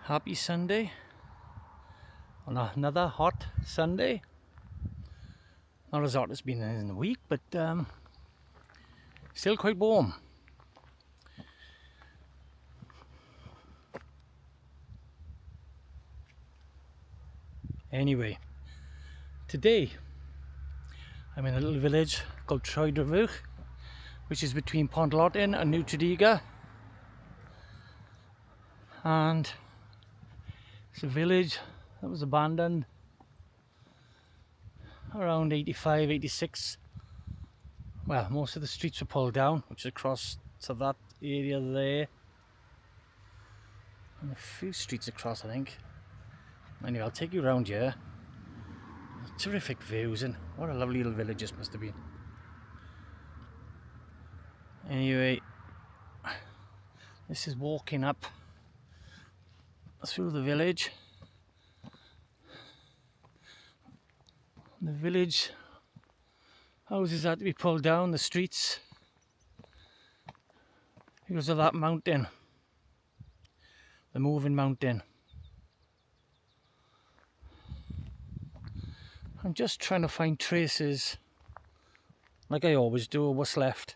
Happy Sunday on another hot Sunday. Not as hot as it's been in a week, but still quite warm. Anyway, today I'm in a little village called Troedrhiwfuwch, which is between Pontlottin and Troedrhiwfuwch, and it's a village that was abandoned around 85, 86. Well, most of the streets were pulled down, which is across to that area there, and a few streets across, I think. Anyway, I'll take you around here. Terrific views, and what a lovely little village this must have been. Anyway, this is walking up through the village. The village houses had to be pulled down, the streets, because of that mountain, the moving mountain. I'm just trying to find traces, like I always do, of what's left.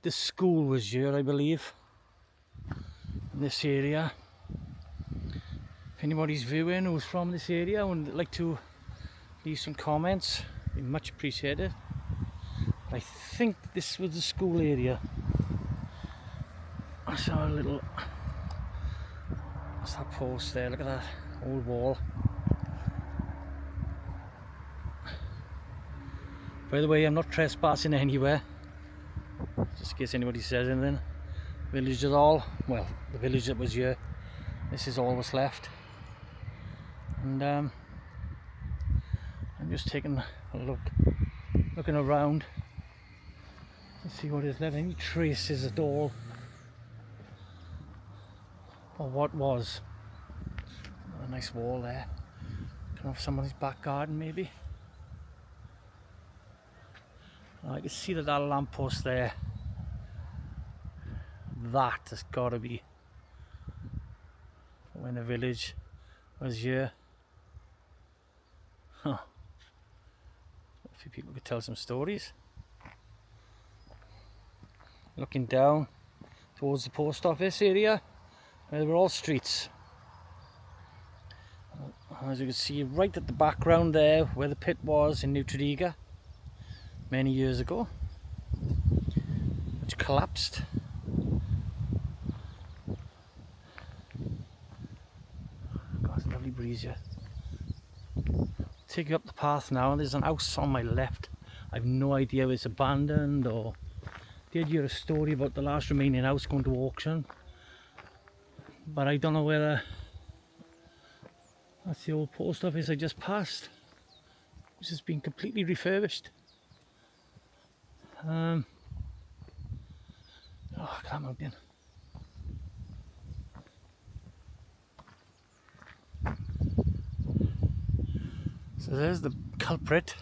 This school was here, I believe, in this area. If anybody's viewing who's from this area and would like to leave some comments, it'd be much appreciated. But I think this was the school area. I saw a little, what's that post there? Look at that old wall. By the way, I'm not trespassing anywhere, just in case anybody says anything. Village is all, well, the village that was here, this is all what's left. And I'm just taking a look, looking around to see what is left. Any traces at all of what was. A nice wall there, kind of somebody's back garden maybe. I can see that lamppost there. That has got to be when the village was here. Huh. A few people could tell some stories. Looking down towards the post office area, where they were all streets. As you can see, right at the background there, where the pit was in Troedrhiwfuwch many years ago, which collapsed. God, it's a lovely breeze here. Take you up the path now, and there's an house on my left. I've no idea if it's abandoned, or did hear a story about the last remaining house going to auction, but I don't know whether that's the old post office I just passed, which has been completely refurbished. Oh, look at that mountain. So there's the culprit.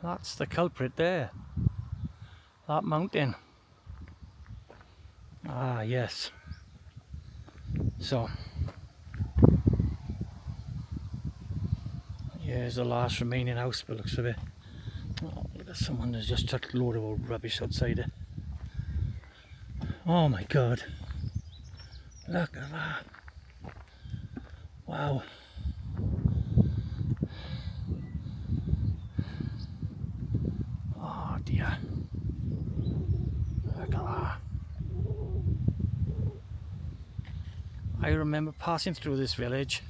That's the culprit there. That mountain. Ah, yes. So here's the last remaining house, by the looks of it. Oh, look at someone who's just chucked a load of old rubbish outside it. Oh my God. Look at that. Wow. Oh dear. Look at that. I remember passing through this village.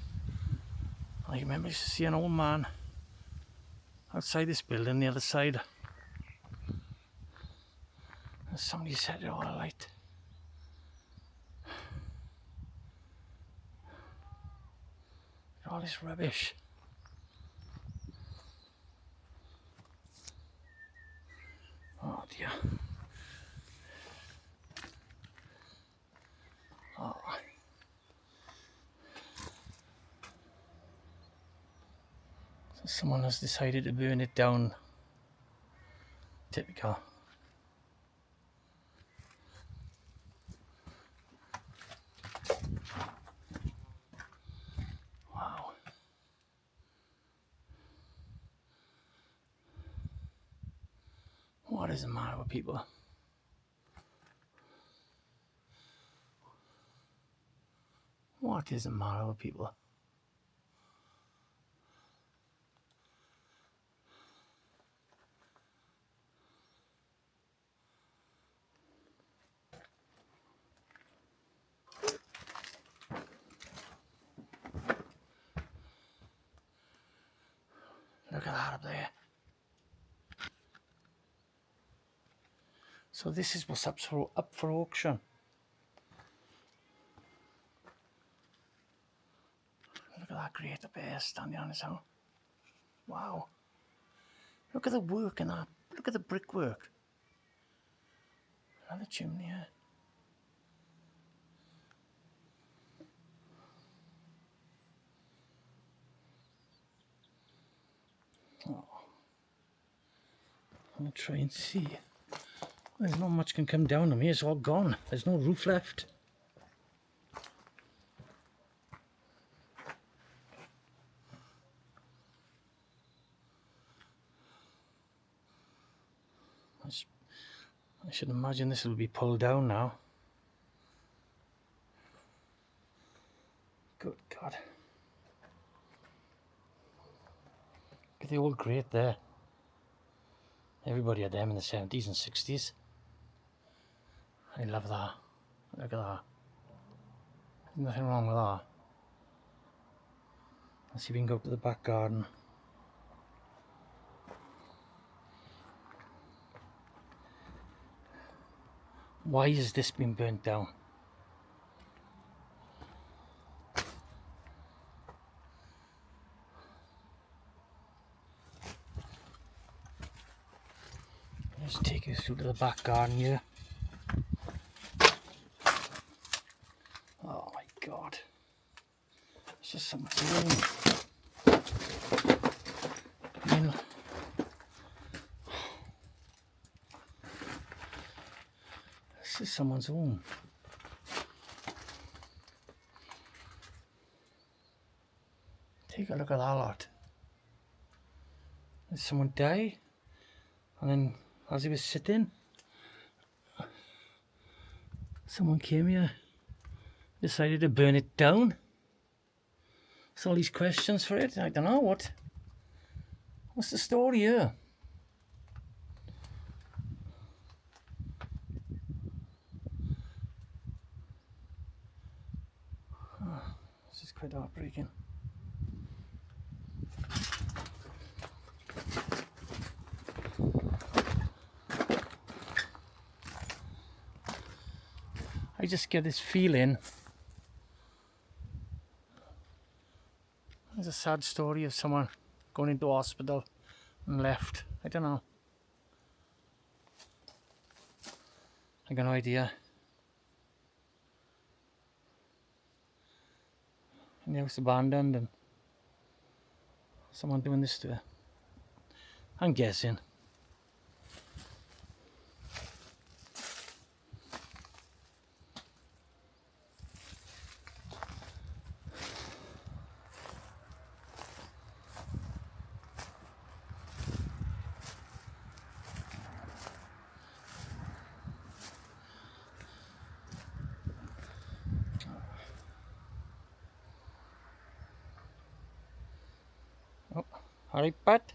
I remember to see an old man outside this building, the other side. And somebody set it all alight. All this rubbish. Oh dear. Oh. So someone has decided to burn it down. Typical. is the matter with people? What is the matter with people? Look at that up there. So this is what's up for auction. Look at that great up there standing on its own. Wow. Look at the work in that. Look at the brickwork. And the chimney here. Oh. I'm going to try and see. There's not much can come down on me. It's all gone. There's no roof left. I should imagine this will be pulled down now. Good God. Look at the old grate there. Everybody had them in the 70s and 60s. I love that. Look at that. There's nothing wrong with that. Let's see if we can go up to the back garden. Why has this been burnt down? Let's take you through to the back garden here. Oh my God. It's just so much room. I mean, this is someone's home. Take a look at that lot. Did someone die? And then as he was sitting, someone came here, decided to burn it down. There's all these questions for it. I don't know what's the story here? Oh, this is quite heartbreaking. I just get this feeling there's a sad story of someone going into hospital and left. I don't know. I got no idea. And the house abandoned and someone doing this to her. I'm guessing. Oh, alright, Pat.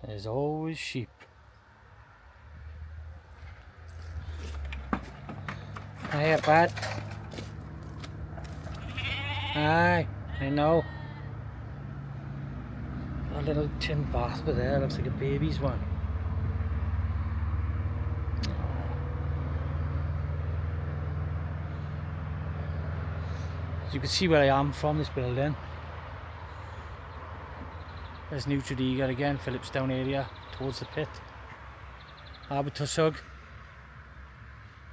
There's always sheep. Hiya, Pat. Hi, I know. A little tin bath over there, looks like a baby's one. As you can see where I am from this building. There's New Troedrhiwfuwch again, Phillipstown area, towards the pit. left.Such.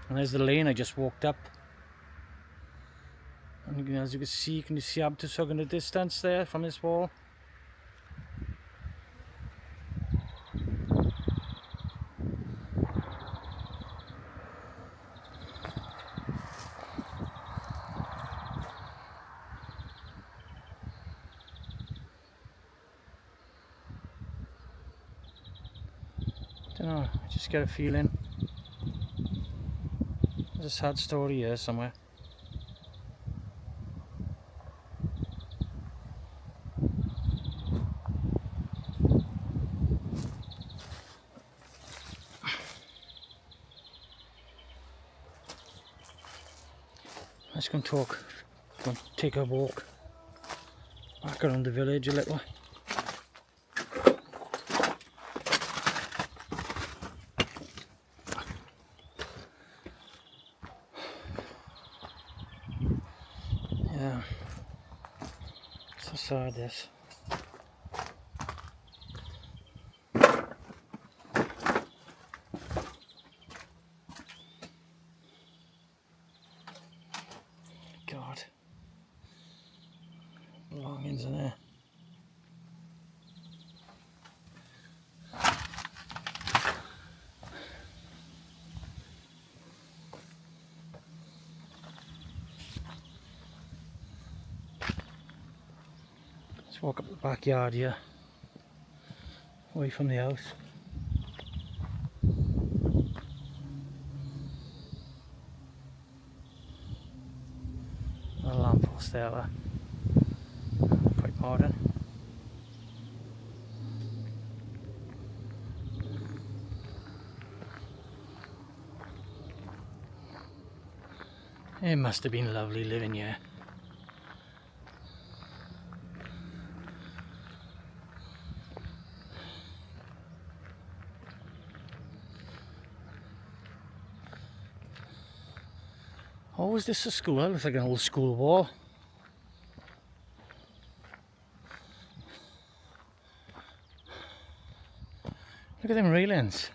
And there's the lane I just walked up. And as you can see left.Such in the distance there from this wall. Just get a feeling. There's a sad story here somewhere. Let's go and talk. Go and take a walk back around the village a little. Yeah, so sad this. God, belongings in there. Let's walk up the backyard here, away from the house. A lamppost there, quite modern. It must have been lovely living here. Oh, is this a school? It looks like an old school wall. Look at them railings.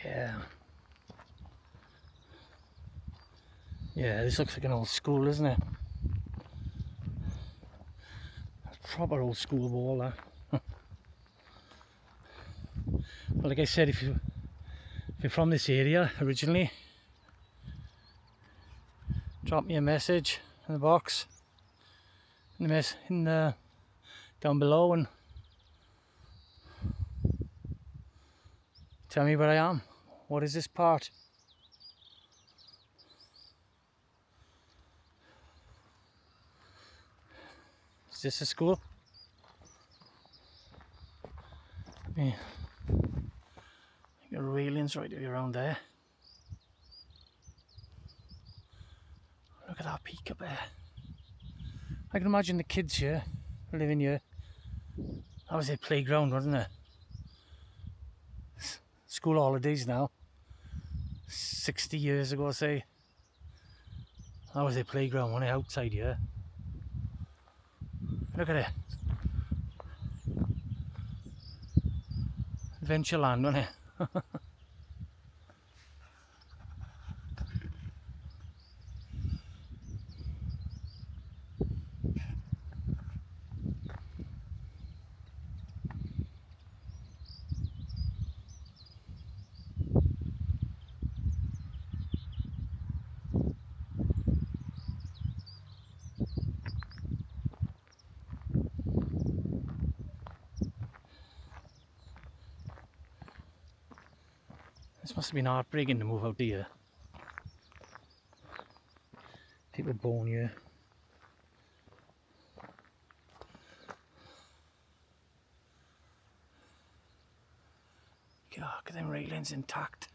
Yeah. Yeah, this looks like an old school, isn't it? A proper old school wall, that. Well, like I said, if you're from this area originally, drop me a message in the box, down below, and tell me where I am. What is this part? Is this a school? Yeah. Got railings right around there. Look at that peak up there. I can imagine the kids here, living here. That was their playground, wasn't it? School holidays now. 60 years ago, say. That was their playground, wasn't it? Outside here. Look at it. Adventureland, wasn't it? This must have been heartbreaking to move out here. People born here. God, look at them railings intact.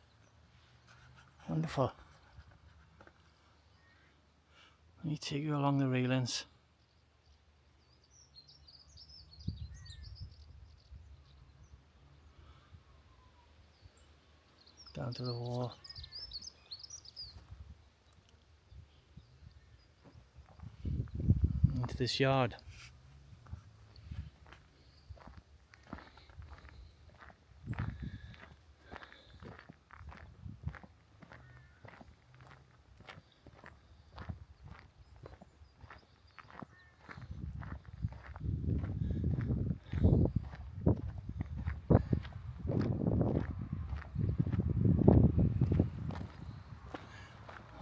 Wonderful. Let me take you along the railings. Down to the wall. Into this yard.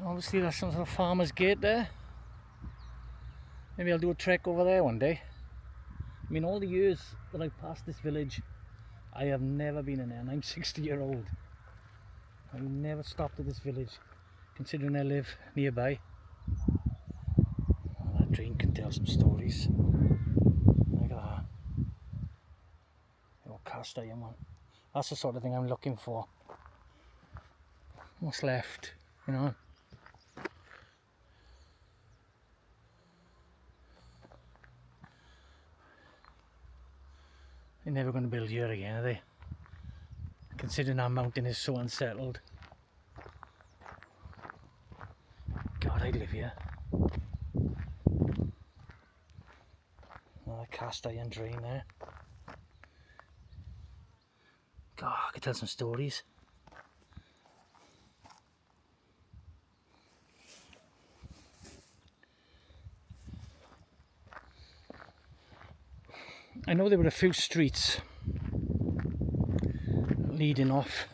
Obviously that's some sort of farmer's gate there. Maybe I'll do a trek over there one day. I mean, all the years that I've passed this village, I have never been in there, and I'm 60-year-old. I've never stopped at this village, considering I live nearby. Oh, that drain can tell some stories. Look at that. Little cast iron one. That's the sort of thing I'm looking for. What's left, you know? They're never going to build here again, are they? Considering our mountain is so unsettled. God, I'd live here. Another cast iron drain there. God, I could tell some stories. I know there were a few streets leading off.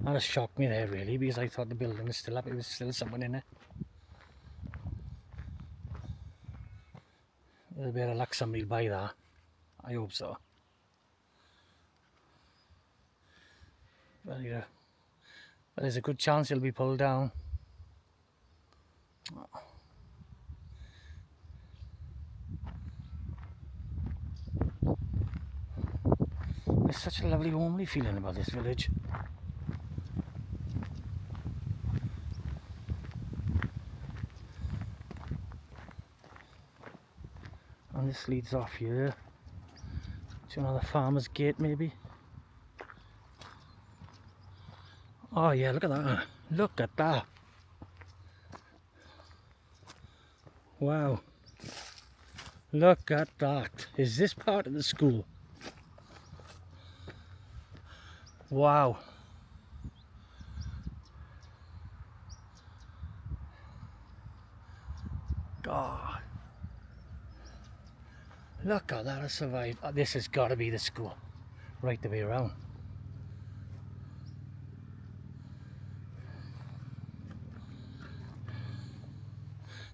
That has shocked me there really, because I thought the building was still up, it was still someone in it. With a bit of luck somebody'll buy that. I hope so. Well, yeah. But there's a good chance it'll be pulled down. There's such a lovely homely feeling about this village. And this leads off here to another farmer's gate maybe. Oh yeah, look at that. Look at that. Wow. Look at that. Is this part of the school? Wow. God. Look at that, I survived. Oh, this has got to be the school. Right the way around.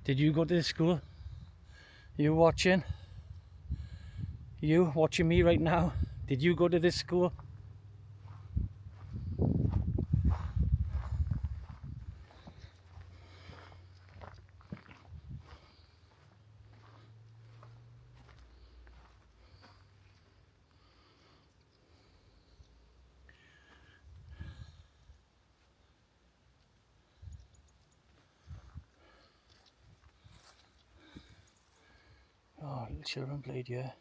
Did you go to this school? You watching? You watching me right now? Did you go to this school? Oh, little children played here.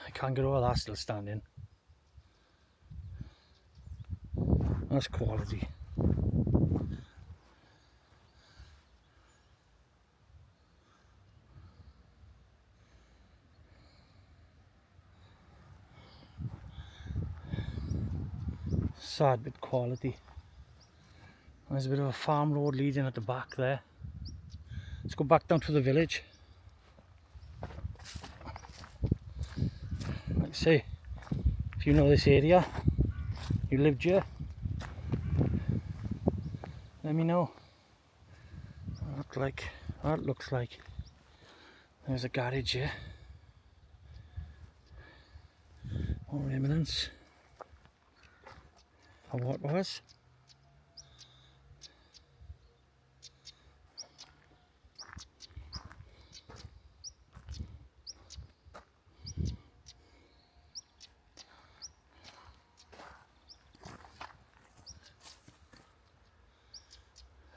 I can't get over that still standing. That's quality. Sad but quality. There's a bit of a farm road leading at the back there. Let's go back down to the village. Like I say, if you know this area, you lived here, let me know. That looks like there's a garage here. More remnants of what was.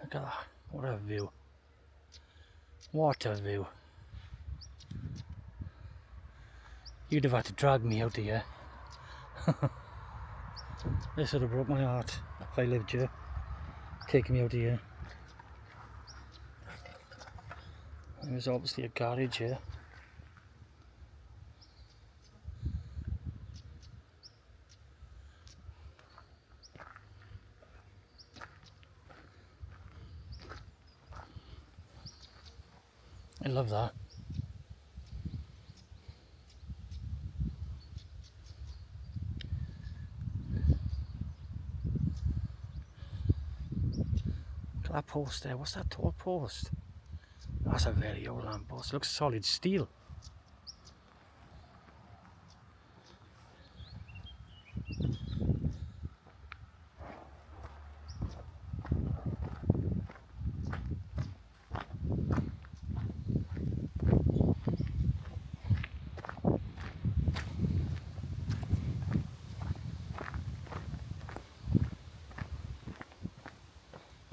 Look at that, what a view. What a view. You'd have had to drag me out of here. This would have broke my heart if I lived here. Taking me out of here. There's obviously a garage here. I love that. Look at that post there. What's that tall post? That's a very old lamp post. It looks solid steel.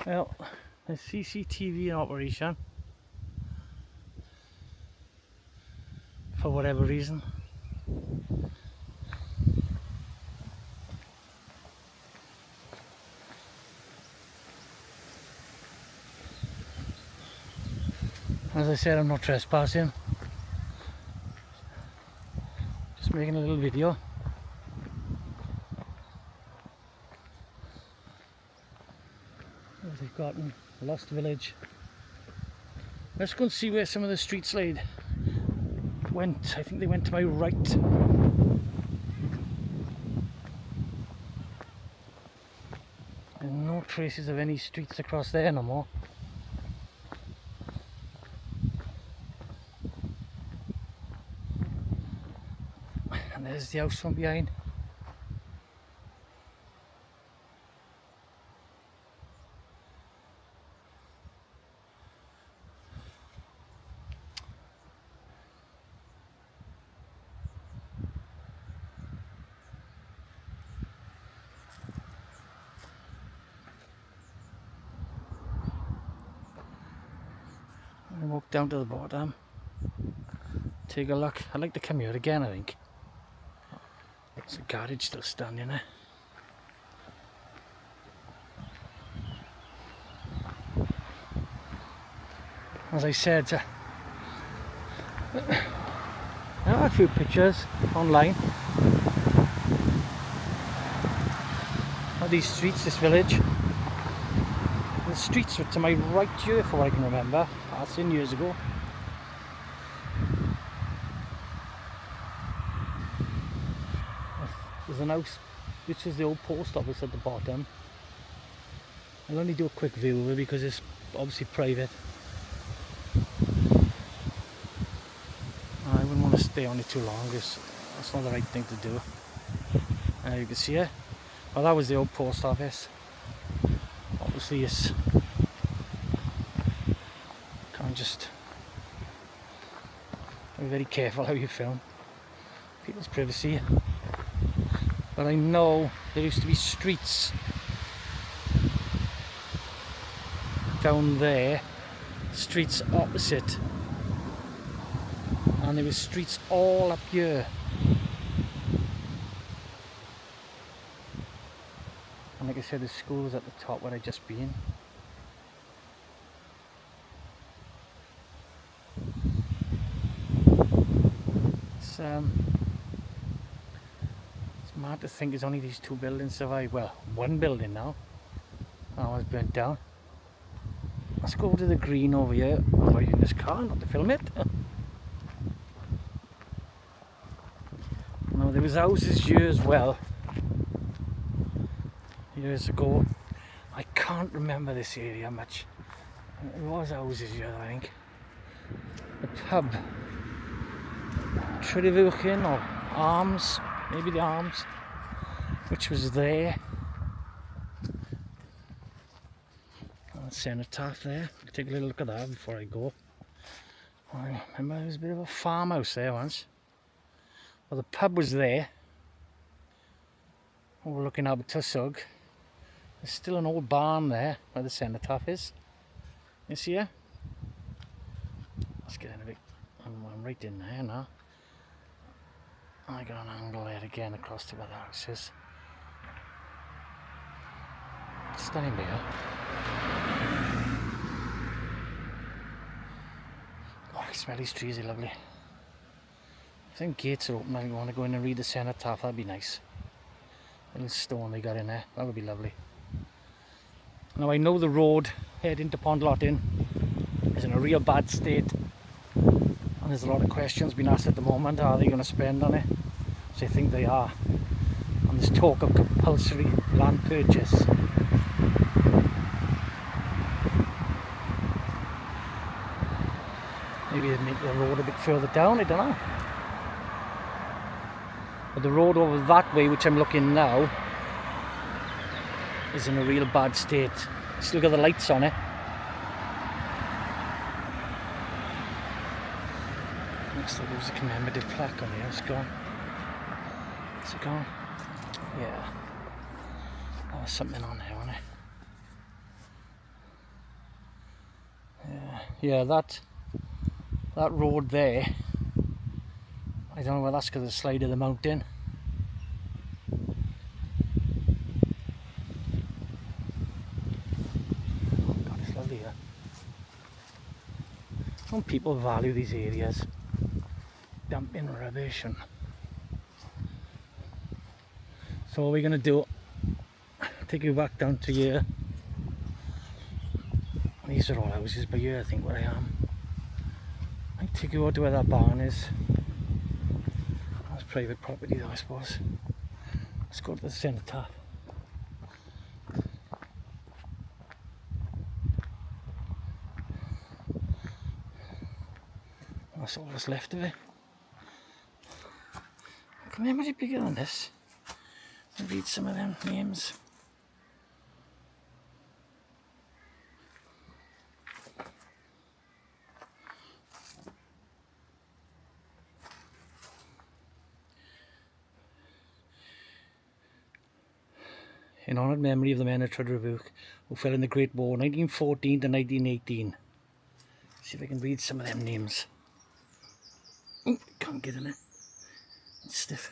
Well, there's CCTV in operation for whatever reason. As I said, I'm not trespassing, just making a little video. They've gotten Lost Village. Let's go and see where some of the streets laid went. I think they went to my right. There's no traces of any streets across there no more. And there's the house from behind. I walk down to the bottom, take a look. I'd like to come here again, I think. There's a garage still standing there. As I said, there are a few pictures online of these streets, this village. The streets were to my right here, for what I can remember. That's in years ago. There's an house, which is the old post office at the bottom. I'll only do a quick view of it because it's obviously private. I wouldn't want to stay on it too long because that's not the right thing to do. You can see it. Well, that was the old post office. Obviously it's can't just be very careful how you film people's privacy. But I know there used to be streets down there, streets opposite, and there were streets all up here. And like I said, the school was at the top where I'd just been. It's mad to think there's only these two buildings survived. Well, one building now. That was burnt down. Let's go to the green over here. I'm riding this car, not to film it. No, there was houses here as well. Years ago. I can't remember this area much. There was houses here, I think. The pub. Troedrhiwfuwch It or Arms, maybe the Arms, which was there. And cenotaph there. I'll take a little look at that before I go. I remember there was a bit of a farmhouse there once. Well, the pub was there, overlooking Troedrhiwfuwch. There's still an old barn there where the cenotaph is. You see it? Let's get in a bit. I'm right in there now. I got an angle there again across to where the house is. Stunning view. Oh, I smell these trees, they're lovely. If them gates are open, I want to go in and read the cenotaph, that'd be nice. A little stone they got in there, that would be lovely. Now I know the road heading to Pondlottin is in a real bad state. And there's a lot of questions being asked at the moment. Are they going to spend on it? So I think they are. And there's talk of compulsory land purchase. Maybe they make the road a bit further down, I don't know. But the road over that way, which I'm looking now, is in a real bad state. Still got the lights on it. Looks like there was a commemorative plaque on here. It's gone. Is it gone? Yeah. There was something on there, wasn't it? Yeah, that road there, I don't know whether that's because of the slide of the mountain. Oh God, it's lovely here. Don't people value these areas? Dumping rubbish. And so what we're going to do, take you back down to here. These are all houses by here, I think, where I am. I take you out to where that barn is. That's private property though, I suppose. Let's go to the cenotaph. That's all that's left of it. Can they be bigger than this? I'll read some of them names. In honoured memory of the men of Troedrhiwfuwch who fell in the Great War 1914 to 1918. See if I can read some of them names. Oh, can't get in it. It's stiff.